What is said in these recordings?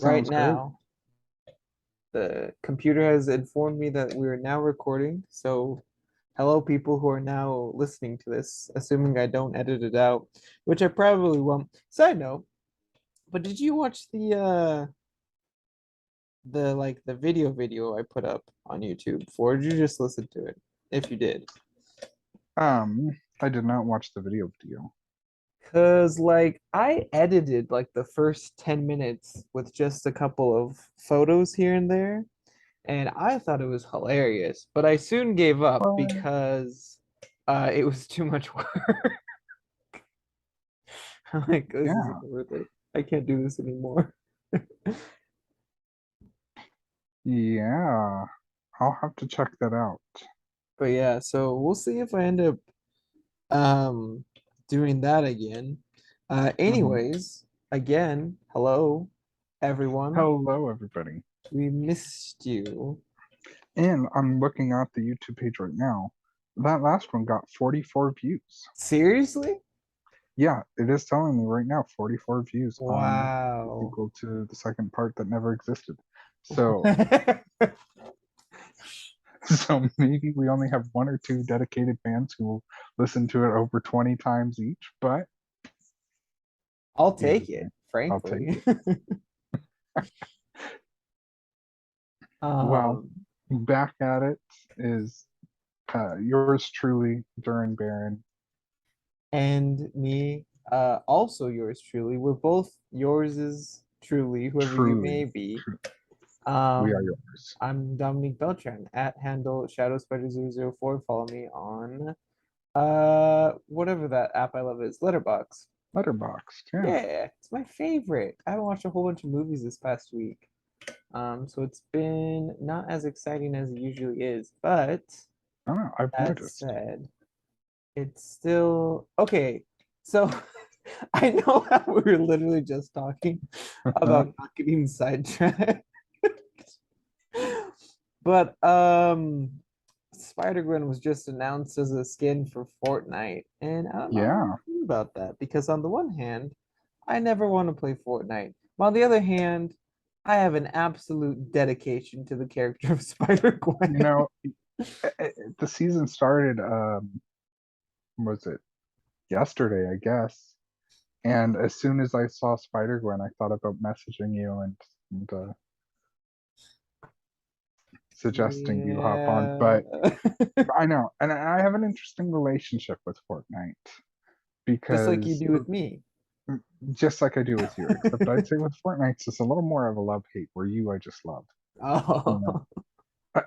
Right Sounds great. now, the computer has informed me that we are now recording. So, hello, people who are now listening to this, assuming I don't edit it out, which I probably won't. Side note, but did you watch the video I put up on YouTube, or did you just listen to it? If you did. I did not watch the video. Cause like I edited like the first 10 minutes with just a couple of photos here and there, and I thought it was hilarious, but I soon gave up What? because it was too much work. I'm like, this isn't Yeah, worth it. I can't do this anymore. yeah. I'll have to check that out. But yeah, so we'll see if I end up um doing that again. hmm Anyways, again, hello everyone. Hello, everybody. We missed you. And I'm looking at the YouTube page right now. That last one got 44 views. Seriously? Yeah, it is telling me right now 44 views on Wow. equal to the second part that never existed. So, so maybe we only have one or two dedicated fans who will listen to it over 20 times each, but I'll either take it, way, I'll take frankly. it. Well, Um, back at it is yours truly, Duran Baron. and me, also yours truly. We're both yours is truly, whoever you may Truly, be. truly, we are Um, yours. I'm Dominique Beltran at handle ShadowSpider004. Follow me on whatever that app I love is, Letterbox. Letterboxd, yeah. Yeah, it's my favorite. I haven't watched a whole bunch of movies this past week. So it's been not as exciting as it usually is, but I don't know, I've that noticed. said, it's still okay. So I know how we were literally just talking about not getting sidetracked, but Spider-Gwen was just announced as a skin for Fortnite, and I don't know how Yeah, I feel about that because on the one hand, I never want to play Fortnite. While on the other hand, I have an absolute dedication to the character of you Spider-Gwen. know, the season started, was it yesterday, I guess. And as soon as I saw Spider-Gwen, I thought about messaging you and suggesting you hop on. Yeah. But I know, and I have an interesting relationship with Fortnite Just like you because do with me. just like I do with you, except I'd say with Fortnite, it's a little more of a love-hate, where you I just love. You know, Oh.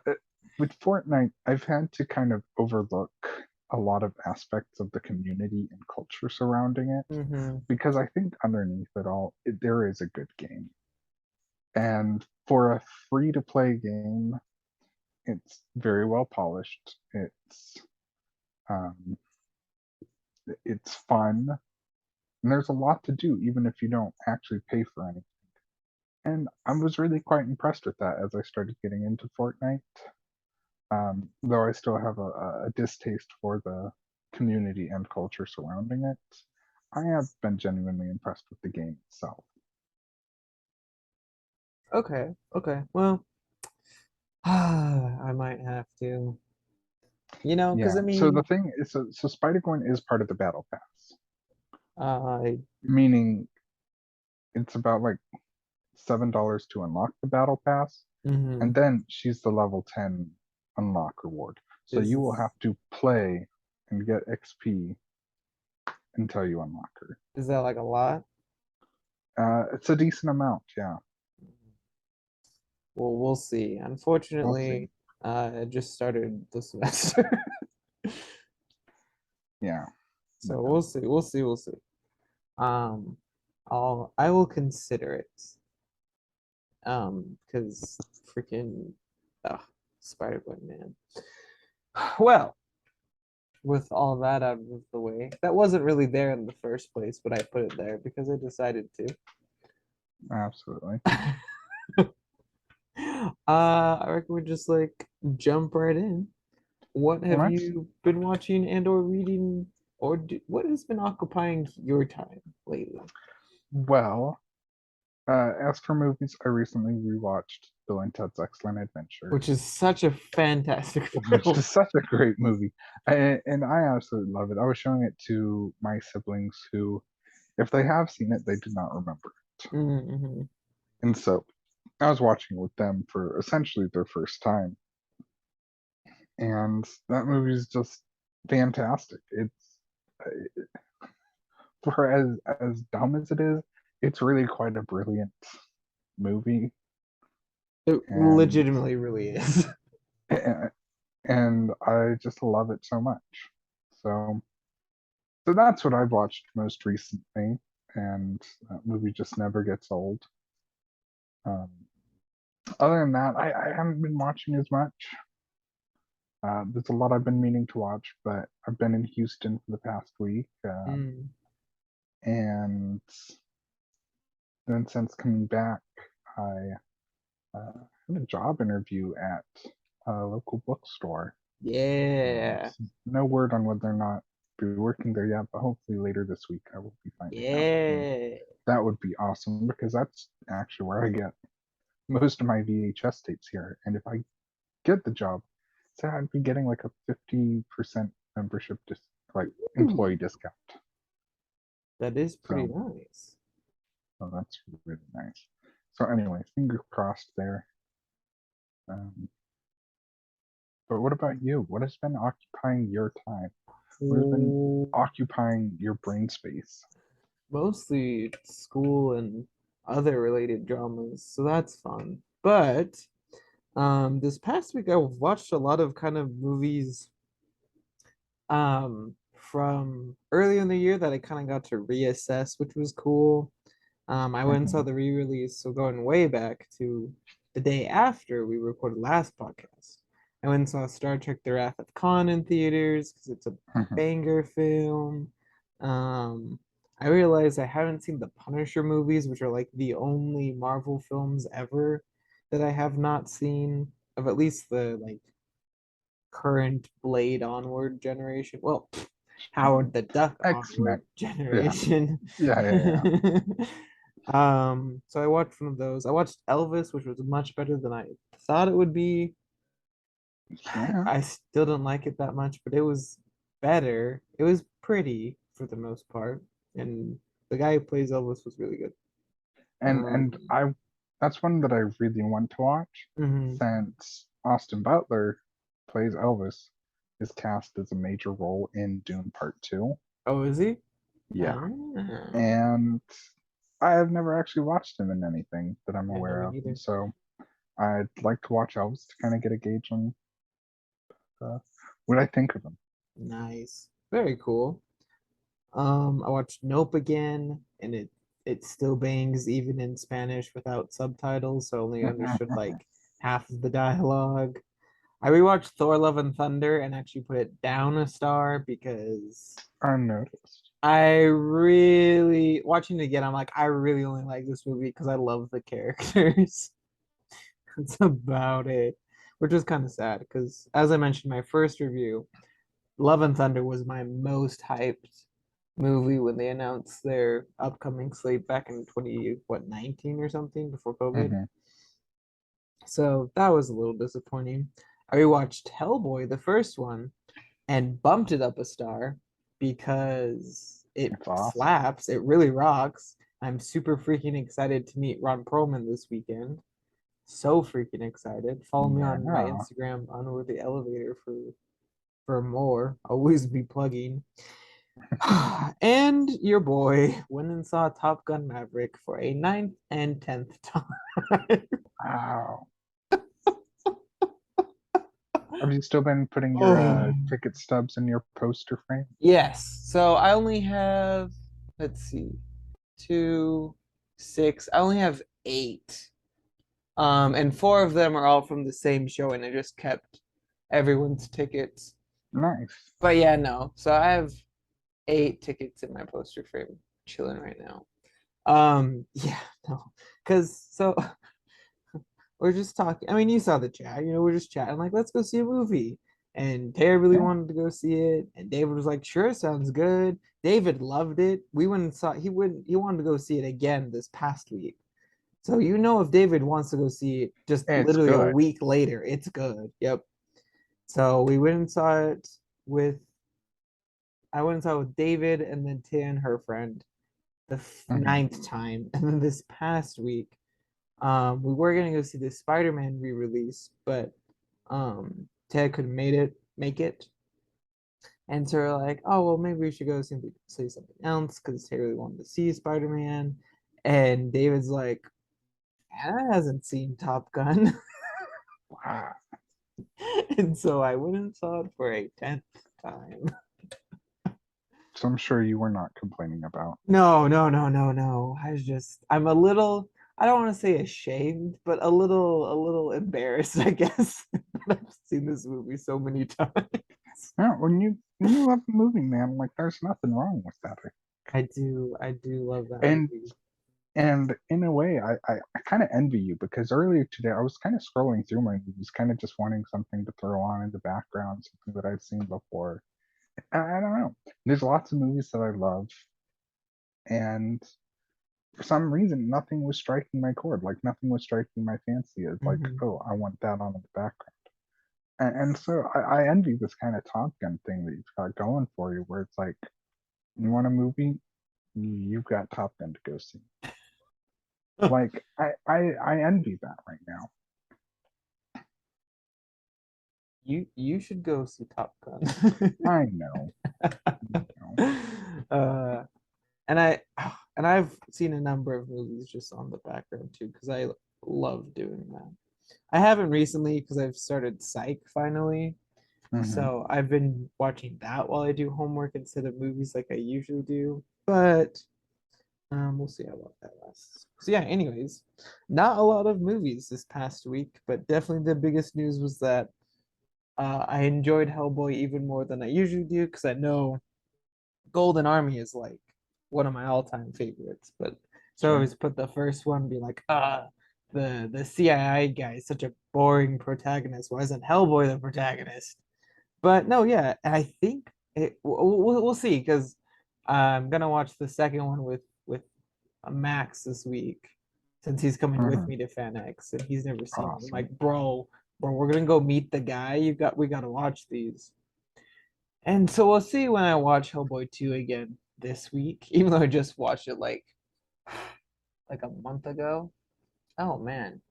with Fortnite, I've had to kind of overlook a lot of aspects of the community and culture surrounding it hmm because I think underneath it all, there is a good game. And for a free to play game, it's very well polished. Um, it's fun, and there's a lot to do, even if you don't actually pay for anything. And I was really quite impressed with that as I started getting into Fortnite. Though I still have a distaste for the community and culture surrounding it, I have been genuinely impressed with the game itself. Okay. Okay. Well, I might have to, because Yeah. I So the mean, thing is, so Spider-Gwen is part of the Battle Pass, I meaning it's about like $7 to unlock the Battle Pass, and mhm. then she's the level 10 unlock reward. So Is you will have to play and get XP until you unlock her. is that like a lot? It's a decent amount, yeah. Well, we'll see. We'll see. Unfortunately, I just started the semester. Yeah. So we'll see. We'll see. We'll see. Um, I will consider it. Because freaking Spider-Gwen, man. Well, with all that out of the way, that wasn't really there in the first place, but I put it there because I decided to. Absolutely. I reckon we just like jump right in. What have Let's you been watching and or reading, what has been occupying your time lately? well, As for movies, I recently rewatched Bill and Ted's Excellent Adventure, which is such a fantastic which film. is such a great movie, and I absolutely love it. I was showing it to my siblings who, if they have seen it, they did not remember it, Mm-hmm. and so I was watching it with them for essentially their first time, and that movie is just fantastic. It's for as dumb as it is, it's really quite a brilliant movie, It and legitimately really is. and I just love it so much. So so that's what I've watched most recently, and that movie just never gets old. Um, other than that, I haven't been watching as much. There's a lot I've been meaning to watch, but I've been in Houston for the past week, Mm. and then since coming back, I had a job interview at a local bookstore. Yeah. No word on whether or not I'll be working there yet, but hopefully later this week I will be finding out. And Yeah. that would be awesome because that's actually where I get most of my VHS tapes here. And if I get the job, so I'd be getting like a 50% membership like employee Ooh, discount. that is pretty So, nice. so that's really nice. So anyway, finger crossed there. Um, but what about you? What has been occupying your time? What has been Ooh, occupying your brain space? mostly school and other related dramas, so that's fun. But this past week I watched a lot of kind of movies from earlier in the year that I kind of got to reassess, which was cool. I went and saw Mhm. the re-release, so going way back to the day after we recorded last podcast. I went and saw Star Trek: The Wrath of Khan in theaters because it's a Mhm. banger film. Um, I realized I haven't seen the Punisher movies, which are like the only Marvel films ever that I have not seen, of at least the like current Blade onward generation. Well, Howard the Duck X-Men. onward Yeah. generation. Yeah. So I watched one of those. I watched Elvis, which was much better than I thought it would be. Yeah. I still don't like it that much, but it was better. It was pretty for the most part, and the guy who plays Elvis was really good. And I that's one that I really want to watch Mhm. since Austin Butler plays Elvis is cast as a major role in Dune Part 2. Oh, is he? Yeah. Ah, And I have never actually watched him in anything that I'm yeah, no, aware me of. And neither. so I'd like to watch Elvis to kind of get a gauge on what I think of him. Nice. Very cool. I watched Nope again, and it still bangs even in Spanish without subtitles, so I only understood like half of the dialogue. I rewatched Thor: Love and Thunder and actually put it down a star because Unnoticed. I really watching it again, I'm like, I really only like this movie because I love the characters. That's about it. Which is kind of sad because as I mentioned in my first review, Love and Thunder was my most hyped movie when they announced their upcoming slate back in 19 or something before COVID. Hmm. So that was a little disappointing. I rewatched Hellboy, the first one, and bumped it up a star because it It's awesome. slaps. It really rocks. I'm super freaking excited to meet Ron Perlman this weekend. So freaking excited. Follow me on my Yeah. Instagram, Unworthy Elevator, for more. Always be plugging. And your boy went and saw Top Gun Maverick for a ninth and 10th time. Wow. Have you still been putting your Oh, ticket stubs in your poster frame? yes. So I only have, let's see, two, six. I only have eight. And four of them are all from the same show, and I just kept everyone's tickets. Nice. But yeah, no. So I have eight tickets in my poster frame chilling right now. Yeah, no. Cause so we're just talking. I mean, you saw the chat, we're just chatting, like, let's go see a movie. And Tara really Yeah. wanted to go see it. And David was like, sure, sounds good. David loved it. We went and saw he wanted to go see it again this past week. So you know if David wants to go see it just It's literally a good. week later, it's good. Yep. So we went and saw it with I went and saw it with David and then Tin, her friend, the Hmm. ninth time. And then this past week, we were gonna go see the Spider-Man re-release, but Ted couldn't make it. And so we're like, oh well, maybe we should go see something else because Ted really wanted to see Spider-Man. And David's like, Anna hasn't seen Top Gun. Wow. And so I went and saw it for a 10th time. So I'm sure you were not complaining about. No, no, no, no, no. I'm a little, I don't want to say ashamed, but a little embarrassed, I guess. that I've seen this movie so many times. Yeah, when you love a movie, man, like there's nothing wrong with that. I do love that And movie. and in a way, I kind of envy you because earlier today I was kind of scrolling through my movies, kind of just wanting something to throw on in the background, something that I'd seen before. I don't know. There's lots of movies that I love, and for some reason, nothing was striking my chord. Like nothing was striking my fancy as like, Hmm. oh, I want that on in the background. And so I envy this kind of Top Gun thing that you've got going for you, where it's like, you want a movie, you've got Top Gun to go see. Like I envy that right now. You should go see Top Gun. I know. You know. uh, and I and I've seen a number of movies just on the background too because I love doing that. I haven't recently because I've started Psych finally. Hmm. So I've been watching that while I do homework instead of movies like I usually do. But we'll see how long that lasts. So yeah, anyways, not a lot of movies this past week, but definitely the biggest news was that I enjoyed Hellboy even more than I usually do because I know Golden Army is like one of my all-time favorites. But so I Sure. always put the first one, be like, the CII guy is such a boring protagonist. Why isn't Hellboy the protagonist? But no, yeah, I think we'll see because I'm gonna watch the second one with Max this week since he's coming with Hmm. me to FanX and he's never seen it. I'm Awesome. like, bro, we're gonna go meet the guy. We gotta watch these. And so we'll see when I watch Hellboy 2 again this week, even though I just watched it like a month ago. Oh man,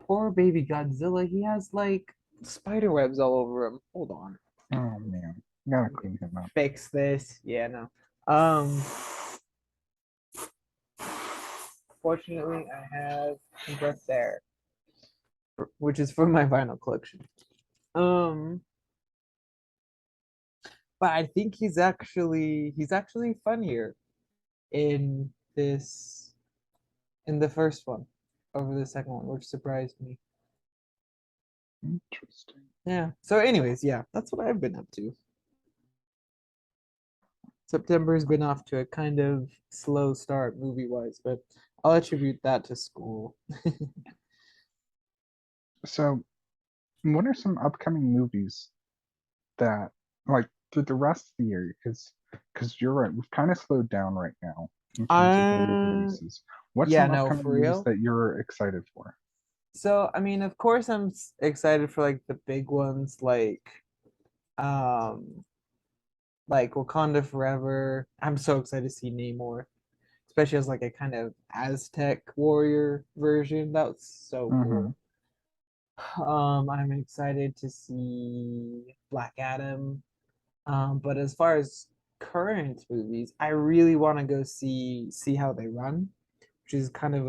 poor baby Godzilla. He has like spider webs all over him. Hold on. Oh man, gotta Let me clean him up. fix this. Yeah, no. Um, Fortunately, I have just there, which is from my vinyl collection. Um, but I think he's actually funnier in this in the first one over the second one, which surprised me. Interesting. Yeah. So, anyways, yeah, that's what I've been up to. September's been off to a kind of slow start movie wise, but I'll attribute that to school. So, what are some upcoming movies that like through the rest of the year? Because you're right, we've kind of slowed down right now in terms of movie Uh, releases. What's yeah, some no, upcoming for movies real. that you're excited for? So, I mean, of course, I'm excited for like the big ones, um, like Wakanda Forever. I'm so excited to see Namor, especially as like a kind of Aztec warrior version. That was so Mm-hmm. cool. I'm excited to see Black Adam. But as far as current movies, I really want to go see how they run, which is kind of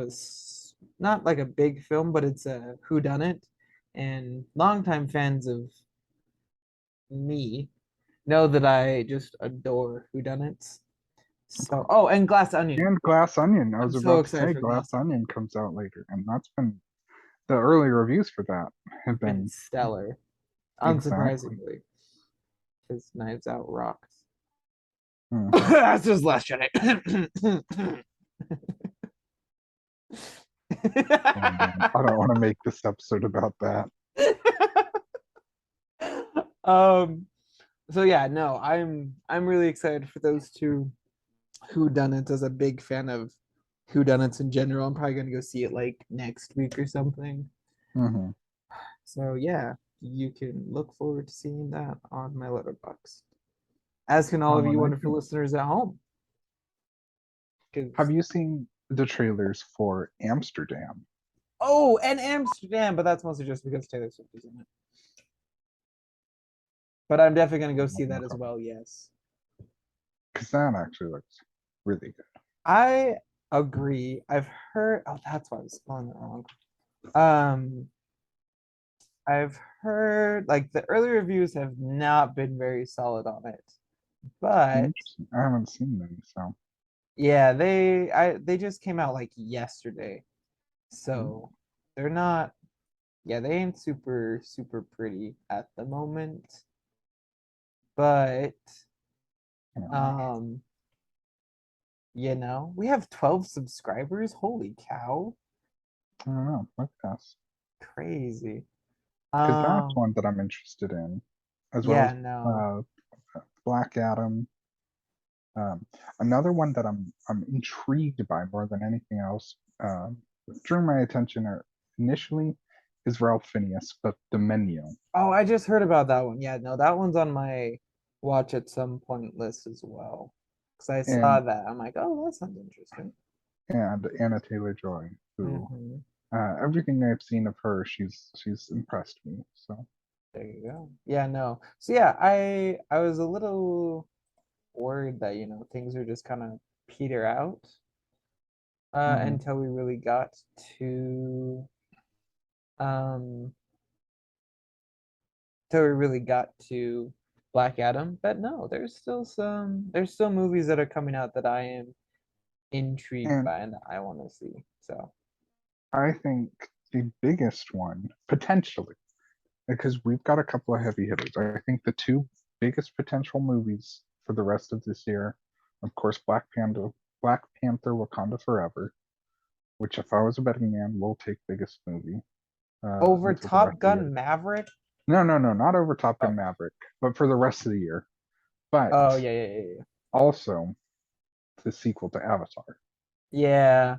not like a big film, but it's a whodunit. And longtime fans of me know that I just adore whodunits. So, oh, and Glass Onion. And Glass Onion. I I'm was so about to excited say for Glass Glass Onion. Onion comes out later, and that's been the early reviews for that have Been been stellar, exactly. unsurprisingly, because Knives Out rocks. Hmm. That's his last Jedi. Oh man, I don't want to make this episode about that. um. So yeah, no, I'm really excited for those two whodunits as a big fan of whodunits in general. I'm probably gonna go see it like next week or something. Hmm. So yeah, you can look forward to seeing that on my letterbox. As can all of Oh, you and I wonderful think, listeners at home. have Because you seen the trailers for Amsterdam? oh, and Amsterdam, but that's mostly just because Taylor Swift is in it. But I'm definitely gonna go see that as well. Yes, Because that actually looks really good. I agree. I've heard. Oh, that's why I was spelling it wrong. Um, I've heard like the early reviews have not been very solid on it, but Interesting. I haven't seen them, so. yeah, they just came out like yesterday, so they're not. Yeah, they ain't super pretty at the moment, but Yeah, um, we have 12 subscribers. Holy cow, I don't know. Look at us. crazy. Because that's Um, one that I'm interested in, as well yeah, as no. uh, Black Adam. Um, Another one that I'm intrigued by more than anything else, drew my attention initially is Ralph Phineas, but the menu. Oh, I just heard about that one. Yeah, no, that one's on my watch at some point list as well. Because I saw And that. I'm like, oh, that sounds interesting. Anna Taylor-Joy, who Hmm. everything I've seen of her, she's impressed me. So There you go. Yeah, no. So yeah, I was a little worried that, things are just kind of peter out mhm. until we really got to um till we really got to Black Adam. But no, there's still movies that are coming out that I am intrigued And by and that I want to see. So I think the biggest one potentially, because we've got a couple of heavy hitters. I think the two biggest potential movies for the rest of this year, of course, Black Panther, Wakanda Forever, which if I was a betting man, will take biggest movie over for the rest Top of the year. Gun Maverick. No, no, no, not over Top Oh, Gun Maverick, but for the rest of the year. But oh yeah. also the sequel to Avatar, Yeah,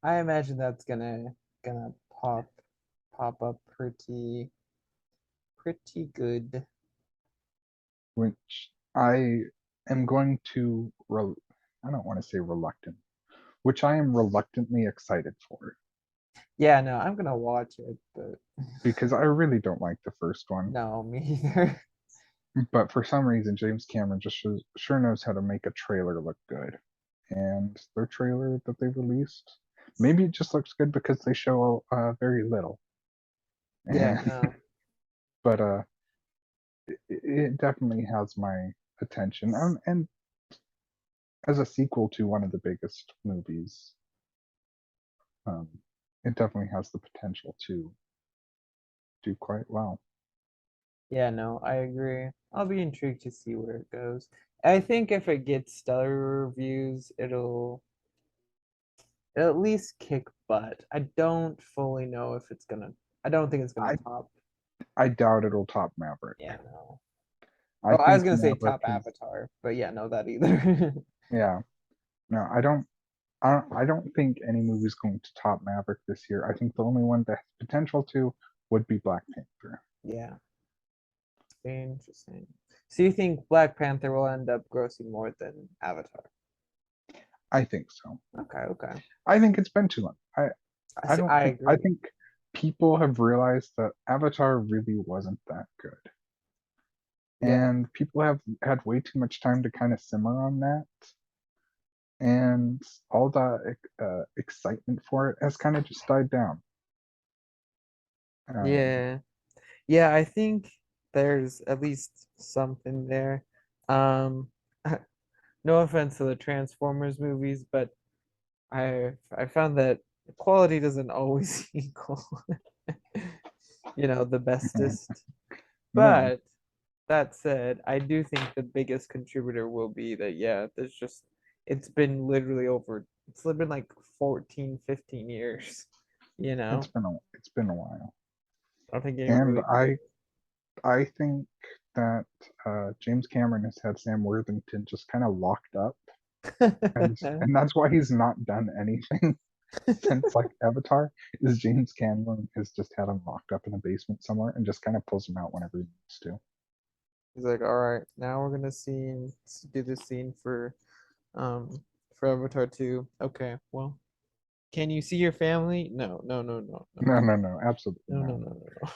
I imagine that's gonna pop up pretty good. which I am going to, I don't want to say reluctant, which I am reluctantly excited for Yeah, no, I'm gonna watch it, but because I really don't like the first one. no, me either. But for some reason, James Cameron just sure knows how to make a trailer look good. And their trailer that they released, maybe it just looks good because they show very little. Yeah, And no. but it definitely has my attention. And as a sequel to one of the biggest movies, um, it definitely has the potential to do quite well. Yeah, no, I agree. I'll be intrigued to see where it goes. I think if it gets stellar reviews, it'll at least kick butt. I don't fully know if it's gonna. I don't think it's gonna I top. I doubt it'll top Maverick. Yeah, no. I Oh, I was think gonna say Maverick top is, Avatar, but yeah, no, that either. yeah. No, I don't think any movie's going to top Maverick this year. I think the only one that has potential to would be Black Panther. Yeah, interesting. So you think Black Panther will end up grossing more than Avatar? I think so. Okay. I think it's been too long. I don't I think I agree. think people have realized that Avatar really wasn't that good. Yeah, And people have had way too much time to kind of simmer on that. And all the excitement for it has kind of just died down. Um, yeah, yeah. I think there's at least something there. Um, no offense to the Transformers movies, but I found that quality doesn't always equal, the bestest. no, But that said, I do think the biggest contributor will be that, yeah, it's been like 14, 15 years, you know? it's been a while. I don't think anyone And really cares. I think that James Cameron has had Sam Worthington just kind of locked up and that's why he's not done anything since like Avatar. Is James Cameron has just had him locked up in a basement somewhere and just kind of pulls him out whenever he needs to. He's like, all right, now we're gonna do this scene for Avatar 2. Okay, well, can you see your family? No, no, no, no, no, No, absolutely no, no, not. no, no, no.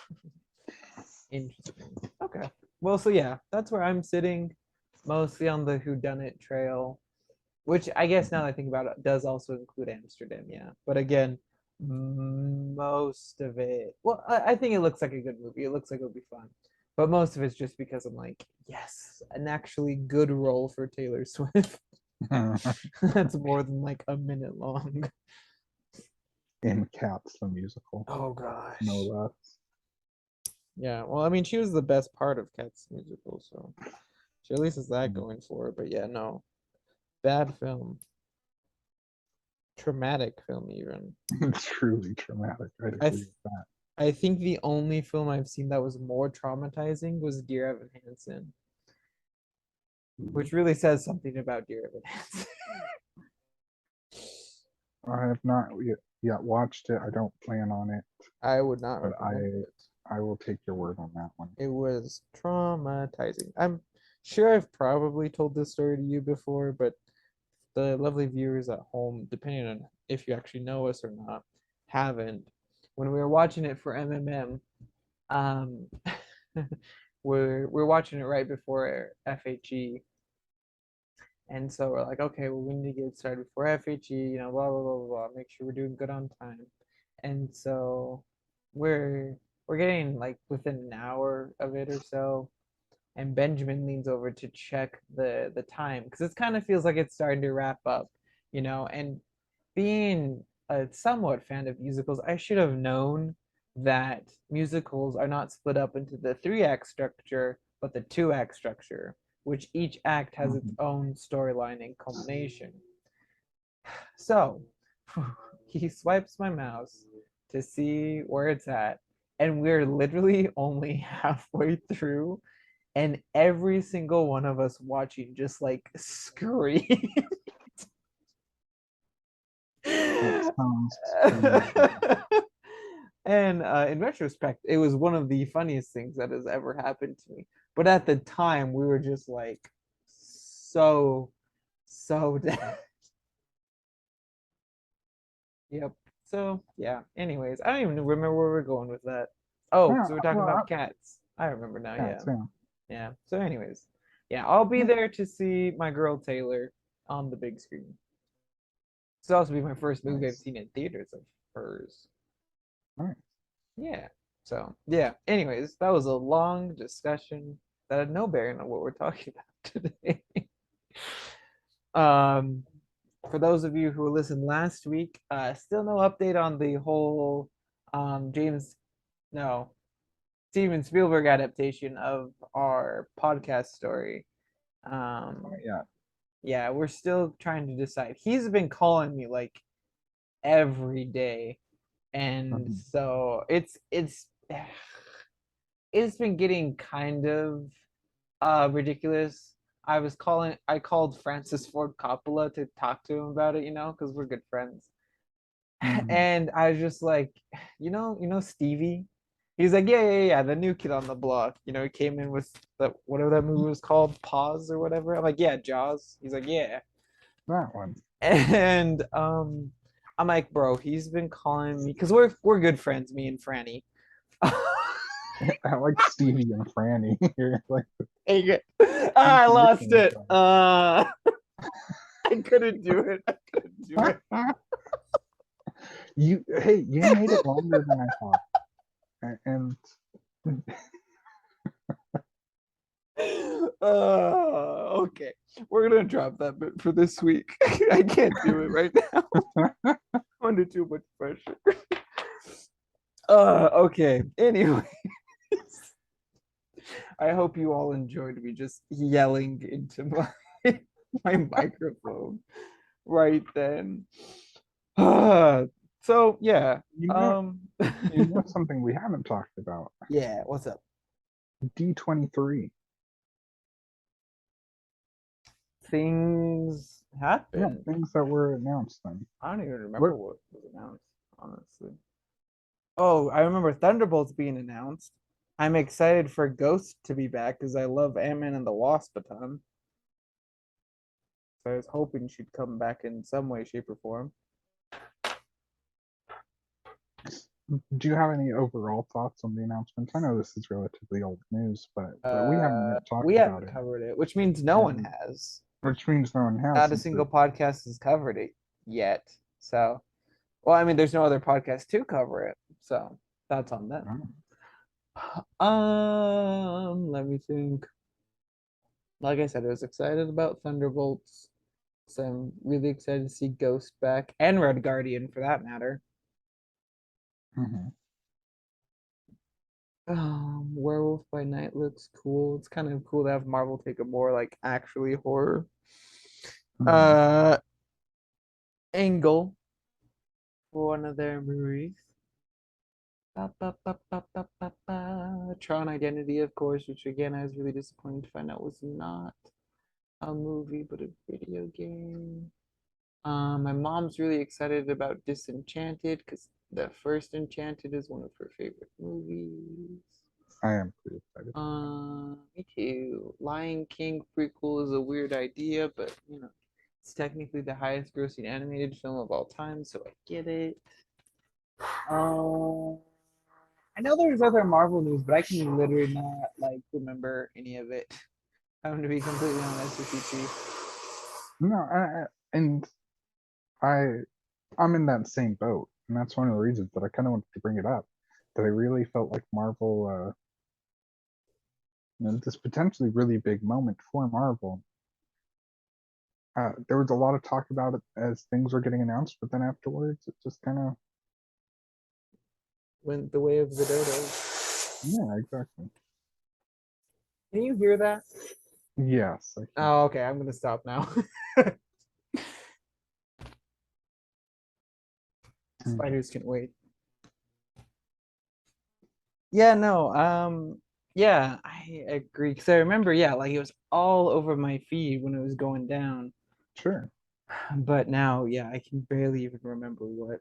Interesting. Okay. Well, so yeah, that's where I'm sitting, mostly on the whodunit trail, which I guess now that I think about it, does also include Amsterdam. Yeah, but again, most of it. Well, I think it looks like a good movie. It looks like it'll be fun, but most of it's just because I'm like, yes, an actually good role for Taylor Swift. That's more than like a minute long. In Cats the musical, Oh no gosh. less. Yeah. Well, I mean, she was the best part of Cats musical, so she at least has that Mm. going for her. But yeah, no, bad film, traumatic film, even. It's truly traumatic. I'd I agree th- with that. I think the only film I've seen that was more traumatizing was Dear Evan Hansen, which really says something about Dear Evan Hansen. I have not yet watched it. I don't plan on it, I would not but recommend it. I will take your word on that one. It was traumatizing. I'm sure I've probably told this story to you before, but the lovely viewers at home, depending on if you actually know us or not, haven't. When we were watching it for MMM, um, we're watching it right before FHE, and so we're like, okay, well, we need to get started before FHE, blah blah blah blah blah. Make sure we're doing good on time, and so we're getting like within an hour of it or so, and Benjamin leans over to check the time because it kind of feels like it's starting to wrap up, and being a somewhat fan of musicals, I should have known that musicals are not split up into the three-act structure, but the two-act structure, which each act has its Mhm. own storyline and culmination. So he swipes my mouse to see where it's at, and we're literally only halfway through, and every single one of us watching just like scream. That sounds painful. And in retrospect, it was one of the funniest things that has ever happened to me. But at the time, we were just like so, so dead. Yep. So yeah. Anyways, I don't even remember where we're going with that. Oh, Yeah, so we're talking well, about cats. I remember now. yeah, Yeah. yeah. Yeah. So, anyways, yeah, I'll be Yeah, there to see my girl Taylor on the big screen. This will also be my first movie I've nice, seen in theaters of hers. nice. Yeah. So, yeah. Anyways, that was a long discussion that had no bearing on what we're talking about today. um, for those of you who listened last week, still no update on the whole James, no, Steven Spielberg adaptation of our podcast story. Um, Yeah. yeah, we're still trying to decide. He's been calling me like every day, and Mhm. so it's been getting kind of ridiculous. I called Francis Ford Coppola to talk to him about it, because we're good friends. Mhm. And I was just like, Stevie. He's like, yeah, yeah, yeah, the new kid on the block. He came in with the whatever that movie was called, Pause or whatever. I'm like, yeah, Jaws. He's like, yeah. That one. And I'm like, bro, he's been calling me because we're good friends, me and Franny. I like Stevie and Franny. You're like Dang it. I lost introducing it. I couldn't do it. I couldn't do yourself. it. You made it longer than I thought. And Okay. We're gonna drop that bit for this week. I can't do it right now. Under too much pressure. Okay. Anyway, I hope you all enjoyed me just yelling into my microphone right then. So yeah. you know, something we haven't talked about. Yeah, what's up? D23. Things Yeah, happened. things that were announced then. I don't even remember What? what was announced, honestly. Oh, I remember Thunderbolts being announced. I'm excited for Ghost to be back because I love Ant-Man and the Wasp a ton. So I was hoping she'd come back in some way, shape, or form. Do you have any overall thoughts on the announcements? I know this is relatively old news, but we haven't yet We talked about haven't it, covered it, which means no one and has. which means no one has Not a since single it. podcast has covered it yet. So, well, I mean, there's no other podcast to cover it, so that's on them. Oh, Let me think. Like I said, I was excited about Thunderbolts, so I'm really excited to see Ghost back and Red Guardian for that matter. mhm, Werewolf by Night looks cool. It's kind of cool to have Marvel take a more like actually horror mhm. uh angle for one of their movies. Ba, ba, ba, ba, ba, ba, ba. Tron Identity, of course, which again I was really disappointed to find out was not a movie but a video game. My mom's really excited about Disenchanted because the first Enchanted is one of her favorite movies. I am pretty excited. Me too. Lion King prequel is a weird idea, but it's technically the highest grossing animated film of all time, so I get it. Um, I know there's other Marvel news, but I can literally not like remember any of it. I'm gonna be completely honest with you, Chief. No, and I I'm in that same boat, and that's one of the reasons that I kind of wanted to bring it up. That I really felt like Marvel, this potentially really big moment for Marvel. There was a lot of talk about it as things were getting announced, but then afterwards, it just kind of, Went the way of the dodo. yeah, exactly. Can you hear that? Yes, I can. Oh, okay. I'm gonna stop now. Mhm. Spiders can wait. Yeah, no, yeah, I agree. Because I remember, yeah, like it was all over my feed when it was going down. Sure. But now, yeah, I can barely even remember what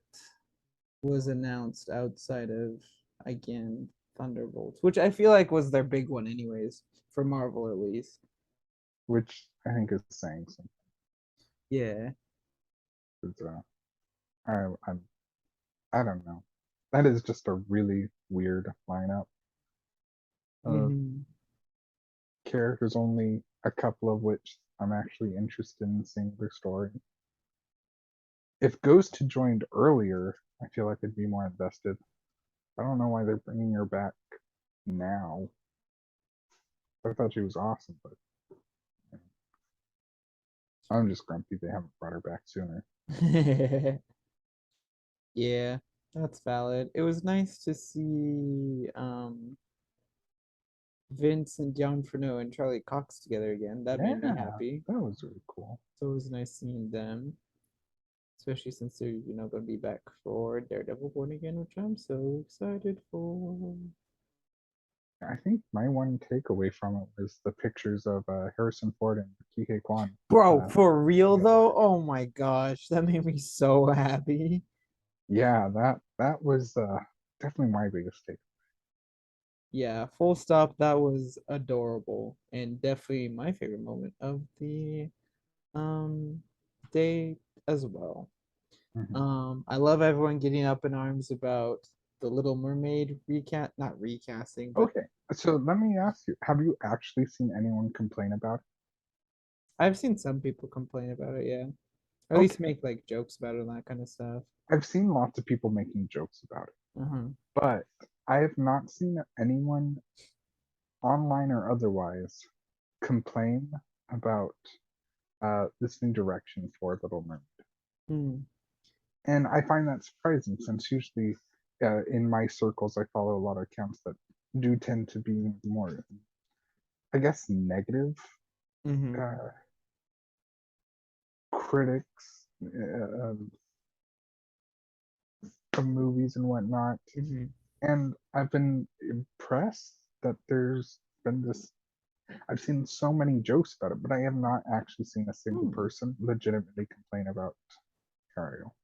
was announced outside of, again, Thunderbolts, which I feel like was their big one, anyways, for Marvel at least. Which I think is saying something. Yeah. 'Cause, I'm, I don't know. That is just a really weird lineup of Hmm. characters, only a couple of which I'm actually interested in seeing their story. If Ghost had joined earlier, I feel like I'd be more invested. I don't know why they're bringing her back now. I thought she was awesome, but I'm just grumpy they haven't brought her back sooner. Yeah, that's valid. It was nice to see Vince and John Freneau and Charlie Cox together again. That made me Yeah, happy. that was really cool. So it was nice seeing them, especially since they're going to be back for Daredevil Born Again, which I'm so excited for. I think my one takeaway from it was the pictures of Harrison Ford and Kike Kwan Bro, for real together. though, oh my gosh, that made me so happy. Yeah, that was definitely my biggest take. Yeah, full stop. That was adorable and definitely my favorite moment of the um day as well. Mhm. I love everyone getting up in arms about the Little Mermaid not recasting, but Okay, so let me ask you: have you actually seen anyone complain about it? I've seen some people complain about it, yeah. Or at least Okay, make like jokes about it and that kind of stuff. I've seen lots of people making jokes about it, Uh-huh. but I have not seen anyone online or otherwise complain about this new direction for Little Mermaid. Hmm. And I find that surprising since usually in my circles I follow a lot of accounts that do tend to be more, I guess, negative Mm-hmm. uh, critics of movies and whatnot. Mm-hmm. And I've been impressed that there's been this. I've seen so many jokes about it, but I have not actually seen a single Hmm. person legitimately complain about Ariel.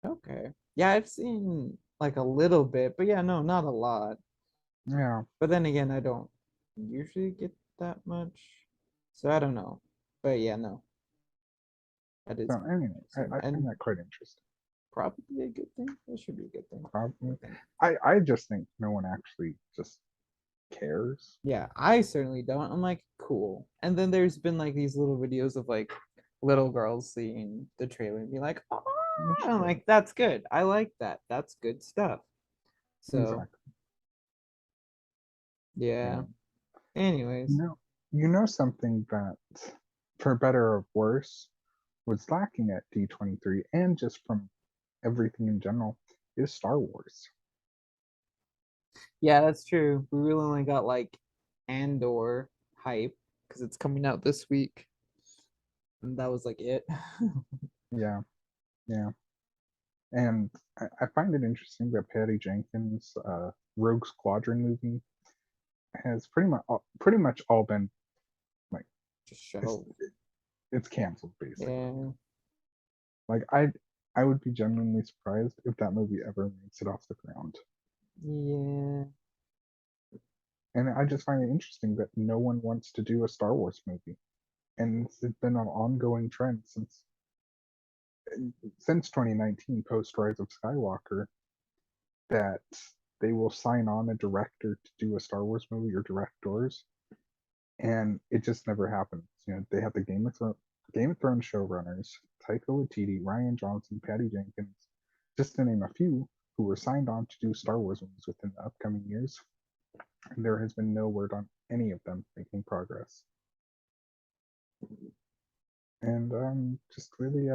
Okay. Yeah, I've seen like a little bit, but yeah, no, not a lot. Yeah. But then again, I don't usually get that much. So I don't know. But yeah, no, that is So anyway, some I find and that quite interesting. probably a good thing. That should be a good thing, I Probably. think. I just think no one actually just cares. Yeah, I certainly don't. I'm like, cool. And then there's been like these little videos of like little girls seeing the trailer and be like, oh, I'm Sure. like, that's good. I like that. That's good stuff. So Exactly. yeah. And you Anyways, know, you know something that, for better or worse, was lacking at D23 and just from everything in general is Star Wars. yeah, that's true. We really only got like Andor hype because it's coming out this week. And that was like it. Yeah, yeah. And I find it interesting that Patty Jenkins' Rogue Squadron movie has pretty much all been like Just it's, show. it's canceled basically. Yeah. Like I would be genuinely surprised if that movie ever makes it off the ground. Yeah. And I just find it interesting that no one wants to do a Star Wars movie, and it's been an ongoing trend since 2019, post Rise of Skywalker, that they will sign on a director to do a Star Wars movie or directors, and it just never happens. You know, they have the Game of Thrones showrunners, Taika Waititi, Ryan Johnson, Patty Jenkins, just to name a few, who were signed on to do Star Wars movies within the upcoming years. And there has been no word on any of them making progress. And just really,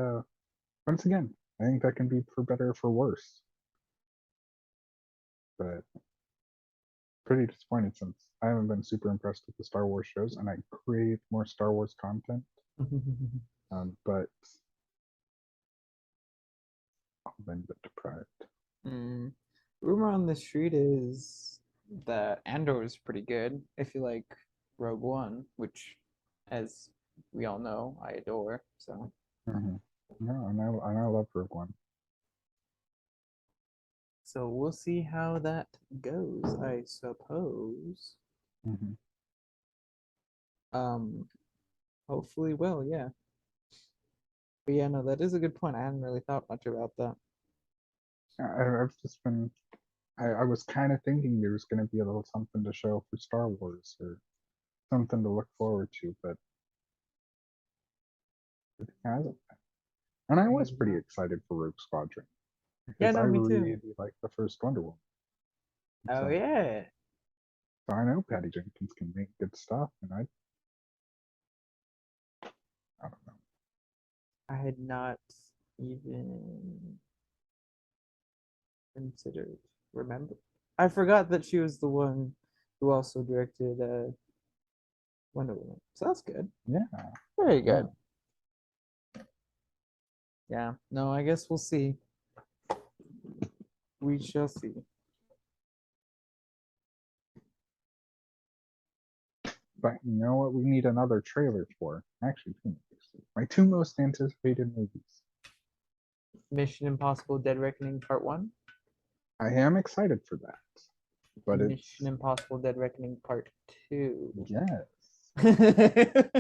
once again, I think that can be for better or for worse. But pretty disappointed since I haven't been super impressed with the Star Wars shows, and I crave more Star Wars content. But I've been a bit deprived. Mm. Rumor on the street is that Andor is pretty good if you like Rogue One, which, as we all know, I adore. So, Mm-hmm. No, and I love Rogue One. so we'll see how that goes, I suppose. Mm-hmm. Um, hopefully, will, yeah. But yeah, no, that is a good point. I hadn't really thought much about that. I've just been. I was kind of thinking there was going to be a little something to show for Star Wars or something to look forward to, but it hasn't. And I was pretty excited for Rogue Squadron Yeah, because I no, me too. really liked the first Wonder Woman. Oh So, yeah. so I know Patty Jenkins can make good stuff, and I don't know. I had not even considered, remember. I forgot that she was the one who also directed Wonder Woman. So that's good. Yeah, Very yeah. good. Yeah. No, I guess we'll see. We shall see. But you know what? We need another trailer for. Actually, two movies. My two most anticipated movies. Mission Impossible Dead Reckoning Part 1, I am excited for that, but and Mission it's Impossible Dead Reckoning Part 2. yes. mm-hmm.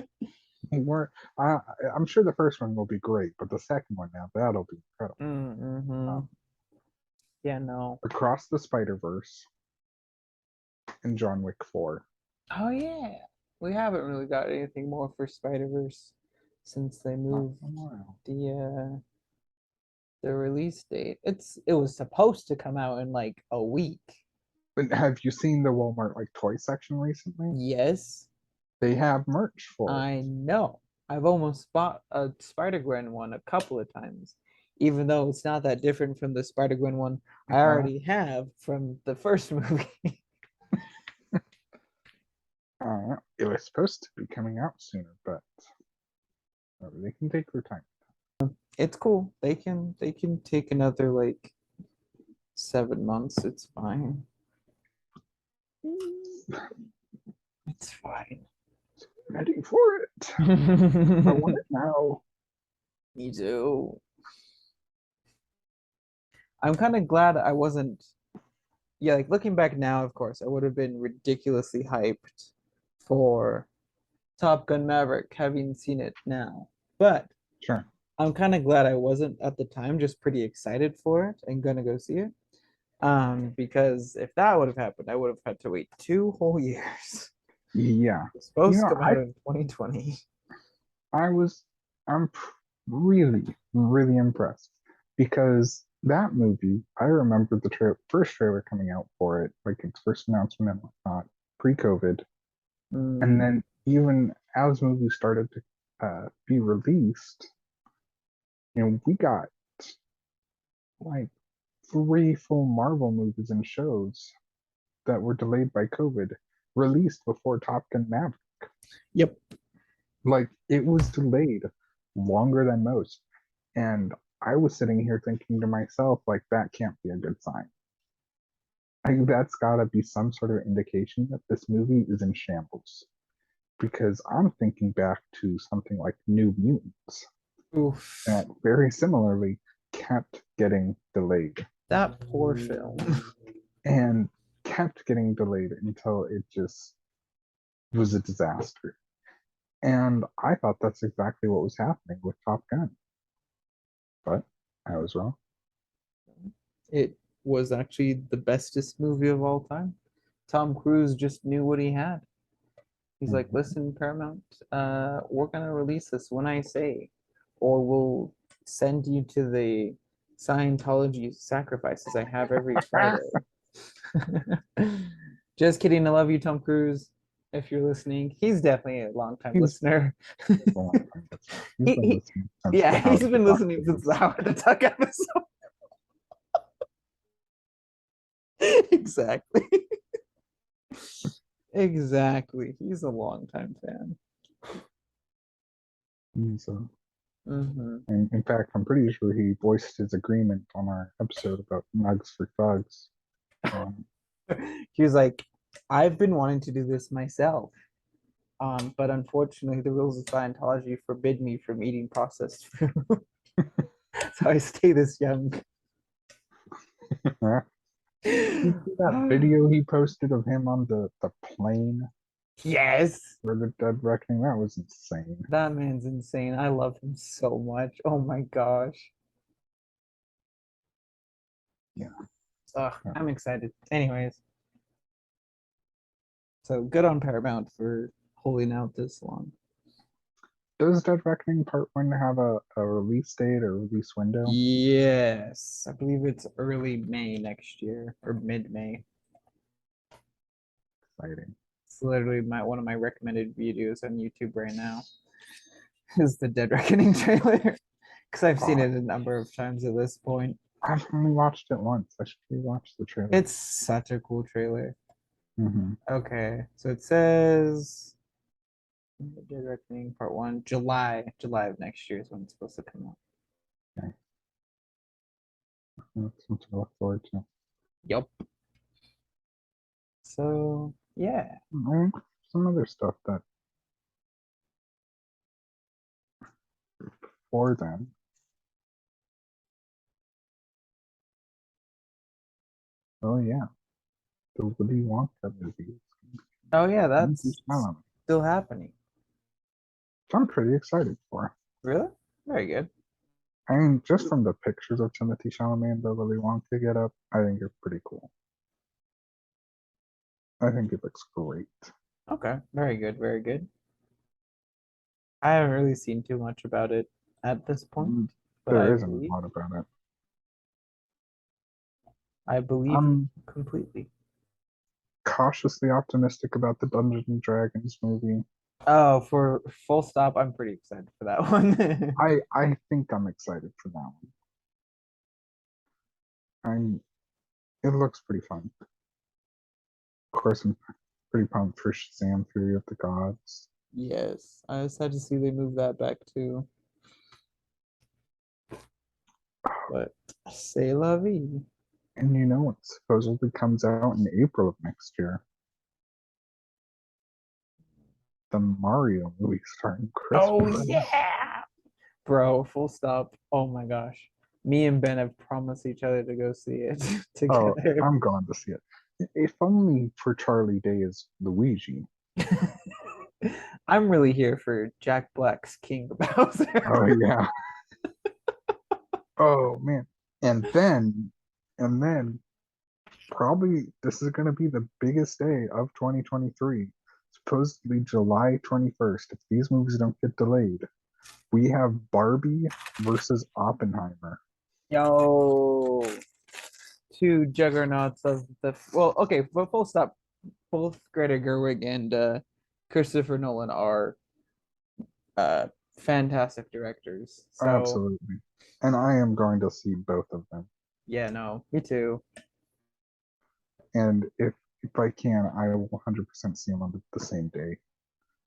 We're, I, I'm sure the first one will be great, but the second one now that'll be incredible. Um, Yeah, no. Across the Spider Verse and John Wick 4. Oh yeah. We haven't really got anything more for Spider-Verse since they Not moved in a while. the release date. It was supposed to come out in like a week. But have you seen the Walmart like toy section recently? Yes, They have merch for it. I know. I've almost bought a Spider-Gwen one a couple of times, even though it's not that different from the Spider-Gwen one I Uh, already have from the first movie. it was supposed to be coming out sooner, but they can take their time. It's cool. They can take another like 7 months. It's fine. It's fine. Ready for it. I want it now. Me too. I'm kind of glad I wasn't. Yeah, like looking back now, of course, I would have been ridiculously hyped for Top Gun Maverick, having seen it now. But Sure. I'm kind of glad I wasn't at the time, just pretty excited for it and gonna go see it. Because if that would have happened, I would have had to wait 2 whole years. Yeah. It's You supposed to know, come out in 2020. I was I'm really, really impressed because that movie, I remember the first trailer coming out for it, like its first announcement and whatnot, pre-COVID. And Mm, then even as movies started to be released, we got like 3 full Marvel movies and shows that were delayed by COVID, released before Top Gun Maverick. yep. Like it was delayed longer than most. And I was sitting here thinking to myself, like, that can't be a good sign. Like, that's got to be some sort of indication that this movie is in shambles. Because I'm thinking back to something like New Mutants Oof. that very similarly kept getting delayed That poor film. and kept getting delayed until it just was a disaster. And I thought that's exactly what was happening with Top Gun. But I was wrong. It was actually the bestest movie of all time. Tom Cruise just knew what he had. He's like, Mhm. listen, Paramount, we're gonna release this when I say, or we'll send you to the Scientology sacrifices I have every Friday. Just kidding. I love you, Tom Cruise. If you're listening, he's definitely a longtime He's listener. a long time listener. He's been he, listening since yeah, the he's Howard the been Duck listening since the days. Howard the Duck episode. Exactly. Exactly. He's a longtime fan. So, Hmm. and in fact, I'm pretty sure he voiced his agreement on our episode about Nugs for Thugs. Um, He was like, I've been wanting to do this myself. But unfortunately, the rules of Scientology forbid me from eating processed food. So I stay this young. did you see that video he posted of him on the plane Yes, for the Dead Reckoning? That was insane. that man's insane. I love him so much. Oh my gosh. Yeah. Ugh, I'm excited. Anyways, so good on Paramount for holding out this long. Does Dead Reckoning Part 1 have a release date or release window? Yes, I believe it's early May next year or mid-May. Exciting. It's literally one of my recommended videos on YouTube right now is the Dead Reckoning trailer because I've seen Oh, it a number of times at this point. I've only watched it once. I should rewatch the trailer. It's such a cool trailer. Mm-hmm. Okay, so it says Dead Reckoning Part 1, July of next year is when it's supposed to come out. Okay. That's something to look forward to. Yup. So yeah. And some other stuff that for then. Oh yeah, the Willy Wonka movie. Oh yeah, Timothy that's Chalamet. still happening. Which I'm pretty excited for. Really? Very good. I mean, just from the pictures of Timothy Chalamet and the Willy Wonka get up, I think it's pretty cool. I think it looks great. Okay, very good, very good. I haven't really seen too much about it at this point, Mm, but there isn't a lot about it. I believe you I'm completely. cautiously optimistic about the Dungeons and Dragons movie. Oh, for full stop, I'm pretty excited for that one. I think I'm excited for that one. I'm. It looks pretty fun. Of course, I'm pretty pumped for Shazam: Fury of the Gods. Yes, I was sad to see they move that back too. But c'est la vie. And it supposedly comes out in April of next year. the Mario movie starring Chris Oh Pratt. yeah, bro. Full stop. Oh my gosh. Me and Ben have promised each other to go see it Oh, together. I'm going to see it. If only for Charlie Day as Luigi. I'm really here for Jack Black's King Bowser. Oh yeah. Oh man. And then, and then probably this is going to be the biggest day of 2023. Supposedly July 21st. If these movies don't get delayed, we have Barbie versus Oppenheimer. Yo, two juggernauts of the well, okay, but full stop. Both Greta Gerwig and Christopher Nolan are uh fantastic directors. So Absolutely. And I am going to see both of them. yeah, no, me too. And if I can, I will 100% see them on the same day.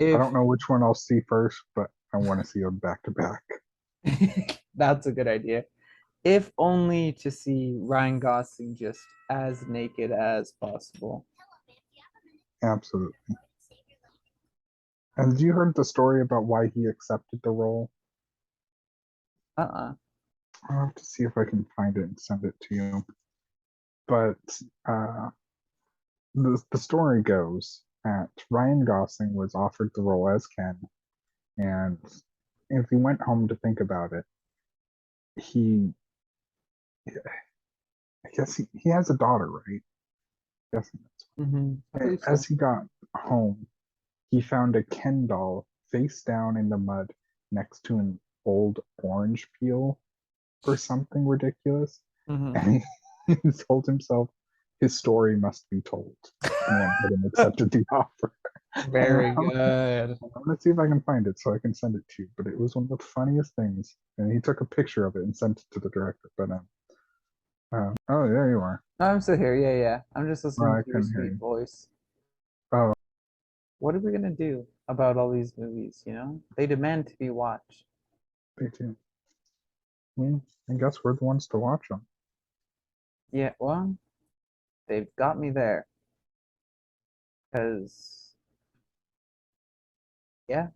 I If don't know which one I'll see first, but I want to see them back to back. that's a good idea. If only to see Ryan Gosling just as naked as possible. Absolutely. And you heard the story about why he accepted the role? Uh-uh. I'll have to see if I can find it and send it to you. But uh, the story goes that Ryan Gosling was offered the role as Ken, and if he went home to think about it, he, I guess he has a daughter, right? Yes. I believe As so. he got home, he found a Ken doll face down in the mud next to an old orange peel or something ridiculous. Hmm. And he told himself his story must be told. And went ahead and accepted the offer. And Very good. I'm gonna see if I can find it so I can send it to you. But it was one of the funniest things. And he took a picture of it and sent it to the director. But oh, there you are. No, I'm still here. Yeah, yeah. I'm just Oh, listening I to your couldn't hear sweet you. voice. Oh, What are we gonna do about all these movies, you know? They demand to be watched. they too. I guess we're the ones to watch them. Yeah, well, they've got me there. Because, yeah,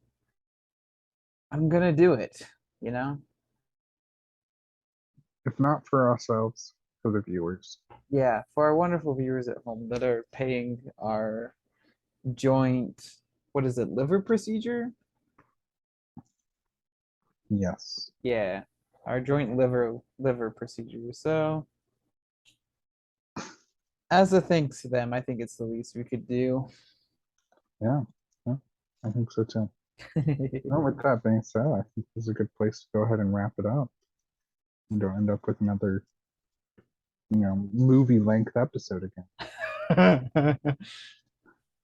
I'm gonna do it, you know? If not for ourselves, for the viewers. Yeah, for our wonderful viewers at home that are paying our joint, what is it, liver procedure? Yes. Yeah, our joint liver procedure. So, as a thanks to them, I think it's the least we could do. Yeah. Yeah. I think so too. Well, with that being said, I think this is a good place to go ahead and wrap it up. And don't end up with another, movie length episode again.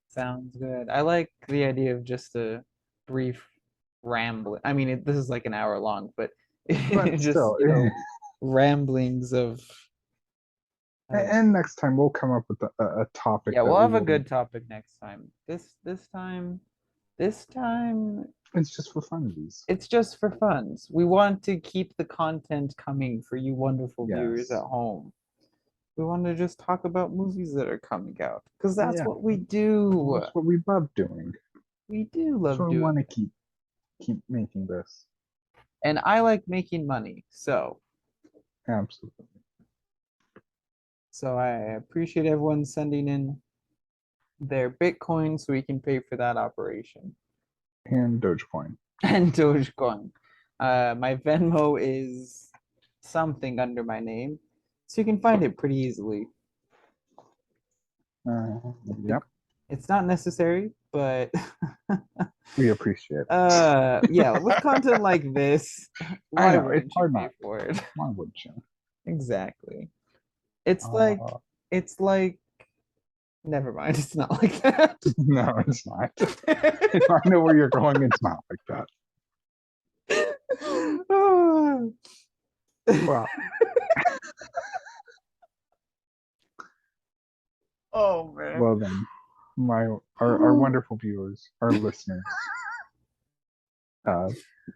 Sounds good. I like the idea of just a brief ramble. I mean, this is like an hour long, but But just, still, ramblings of and next time we'll come up with a topic yeah, that we'll we have a will. good topic next time. This time It's just for funsies. it's just for funs. We want to keep the content coming for you wonderful viewers at Yes. home. We want to just talk about movies that are coming out because that's Yeah. what we do. That's what we love doing. We do That's love what we doing want to it. keep making this. And I like making money. Absolutely. So I appreciate everyone sending in their Bitcoin so we can pay for that operation. And Dogecoin. And Dogecoin. My Venmo is something under my name, so you can find it pretty easily. Uh, yep. It's not necessary, but We appreciate it. yeah, with content like this, I why know it's wouldn't you hard pay not. for it? Why would you? Exactly. It's like Uh, it's like never mind, it's not like that. no, it's not. If I know where you're going, it's not like that. Well, Oh man. well then, our wonderful viewers, our listeners, uh,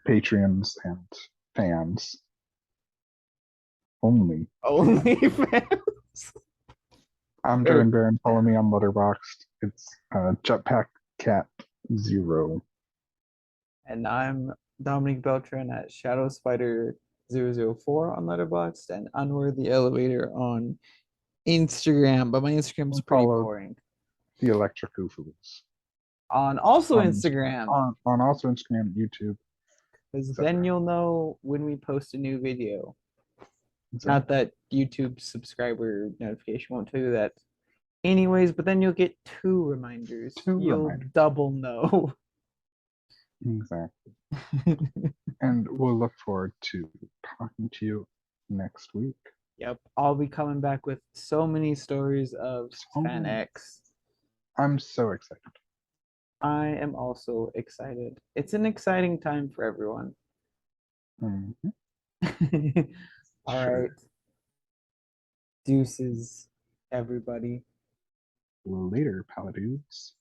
Patreons and fans only. OnlyFans. I'm Or Jordan Barron. Follow me on Letterboxd. It's Jetpack Cat 0. And I'm Dominic Beltran at Shadow Spider 004 on Letterboxd and Unworthy Elevator on Instagram. But my Instagram's pretty Follow boring. the Electric Oofaloos On also on Instagram, on also Instagram, YouTube, because then etc. you'll know when we post a new video. Exactly. Not that YouTube subscriber notification won't tell you that anyways, but then you'll get 2 reminders. 2 You'll reminders. double know. Exactly. And we'll look forward to talking to you next week. Yep, I'll be coming back with so many stories of Fan X. I'm so excited. I am also excited. It's an exciting time for everyone. Mhm. All Sure. right. Deuces, everybody. Later, Paladudes.